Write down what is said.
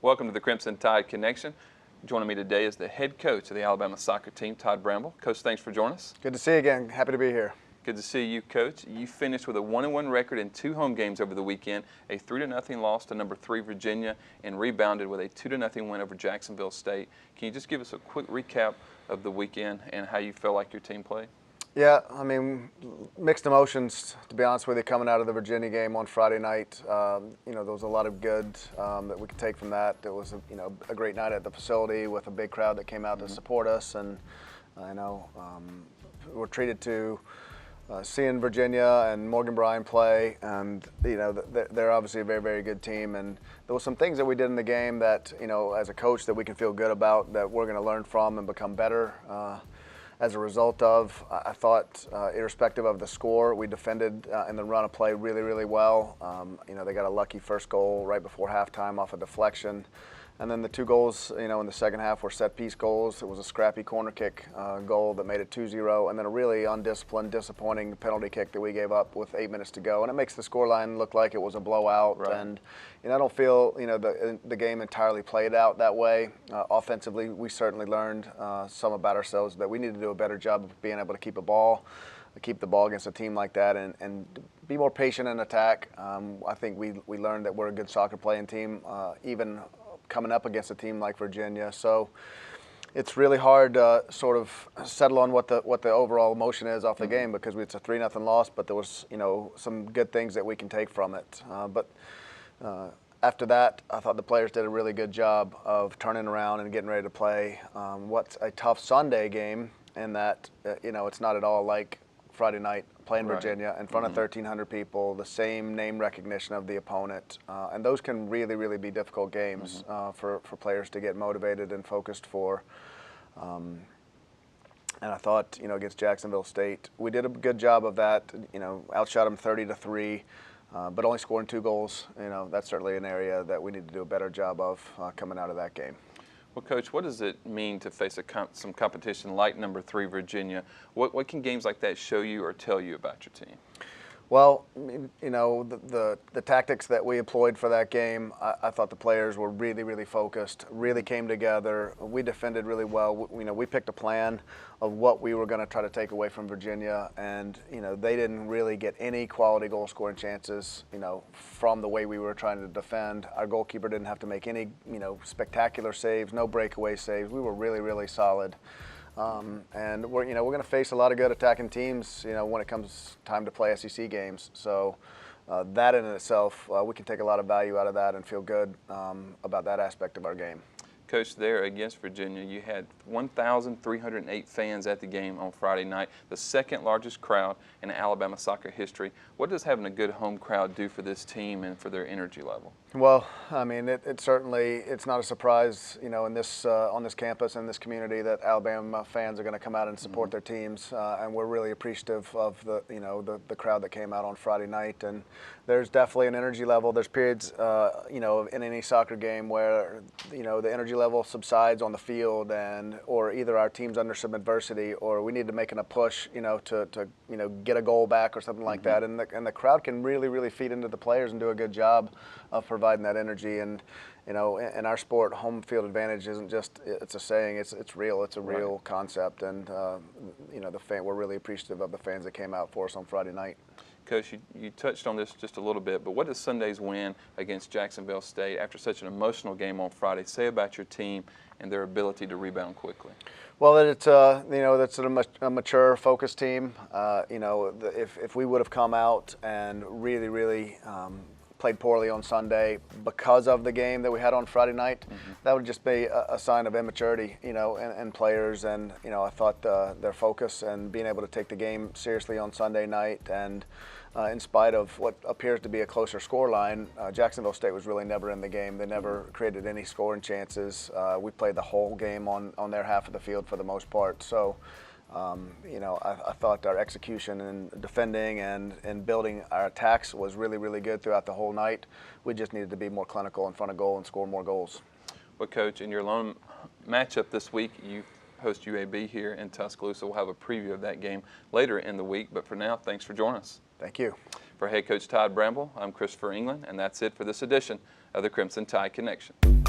Welcome to the Crimson Tide Connection. Joining me today is the head coach of the Alabama soccer team, Todd Bramble. Coach, thanks for joining us. Good to see you again. Happy to be here. Good to see you, Coach. You finished with a 1-1 record in 2 home games over the weekend, a 3-0 loss to number 3 Virginia, and rebounded with a 2-0 win over Jacksonville State. Can you just give us a quick recap of the weekend and how you felt like your team played? Yeah, I mean, mixed emotions, to be honest with you, coming out of the Virginia game on Friday night. There was a lot of good that we could take from that. It was a great night at the facility with a big crowd that came out to support us, and we're treated to seeing Virginia and Morgan Bryan play, and they're obviously a very, very good team. And there was some things that we did in the game that as a coach that we can feel good about, that we're going to learn from and become better. As a result of, I thought, irrespective of the score, we defended in the run of play really, really well. They got a lucky first goal right before halftime off a deflection. And then the 2 goals, in the second half were set-piece goals. It was a scrappy corner kick goal that made it 2-0, and then a really undisciplined, disappointing penalty kick that we gave up with 8 minutes to go. And it makes the scoreline look like it was a blowout. Right. And I don't feel the game entirely played out that way. Offensively, we certainly learned some about ourselves, that we need to do a better job of being able to keep the ball against a team like that, and be more patient in attack. I think we learned that we're a good soccer playing team, even coming up against a team like Virginia. So it's really hard to sort of settle on what the overall emotion is off the game, because it's a 3-0 loss, but there was some good things that we can take from it. But after that, I thought the players did a really good job of turning around and getting ready to play what's a tough Sunday game, in that it's not at all like Friday night playing Virginia in front of 1,300 people, the same name recognition of the opponent, and those can really, really be difficult games for players to get motivated and focused for. And I thought, against Jacksonville State, we did a good job of that. Outshot them 30-3, but only scoring 2 goals. That's certainly an area that we need to do a better job of coming out of that game. Well, Coach, what does it mean to face some competition like number 3 Virginia? What can games like that show you or tell you about your team? Well, the tactics that we employed for that game, I thought the players were really, really focused, really came together. We defended really well. We picked a plan of what we were going to try to take away from Virginia, and they didn't really get any quality goal scoring chances, from the way we were trying to defend. Our goalkeeper didn't have to make any, spectacular saves, no breakaway saves. We were really, really solid. And we're going to face a lot of good attacking teams, when it comes time to play SEC games. So that in itself, we can take a lot of value out of that and feel good about that aspect of our game. Coach, there against Virginia, you had 1,308 fans at the game on Friday night, the second largest crowd in Alabama soccer history. What does having a good home crowd do for this team and for their energy level? Well, I mean, it's not a surprise, in this on this campus and this community, that Alabama fans are going to come out and support their teams, and we're really appreciative of the crowd that came out on Friday night. And there's definitely an energy level. There's periods, in any soccer game where the energy level subsides on the field, or either our team's under some adversity, or we need to make a push, to get a goal back or something like that. And the crowd can really, really feed into the players and do a good job of providing that energy. And in our sport, home field advantage isn't just it's a saying. It's real. It's a real concept. And we're really appreciative of the fans that came out for us on Friday night. Coach, you touched on this just a little bit, but what does Sunday's win against Jacksonville State, after such an emotional game on Friday, say about your team and their ability to rebound quickly? Well, it's that's a mature, focused team. If we would have come out and really, really played poorly on Sunday because of the game that we had on Friday night, that would just be a sign of immaturity, and players. And I thought their focus and being able to take the game seriously on Sunday night, and in spite of what appears to be a closer scoreline, Jacksonville State was really never in the game. They never created any scoring chances. We played the whole game on their half of the field for the most part. So I thought our execution in defending and building our attacks was really, really good throughout the whole night. We just needed to be more clinical in front of goal and score more goals. Well, Coach, in your lone matchup this week, you host UAB here in Tuscaloosa. We'll have a preview of that game later in the week. But for now, thanks for joining us. Thank you. For head coach Todd Bramble, I'm Christopher England, and that's it for this edition of the Crimson Tide Connection.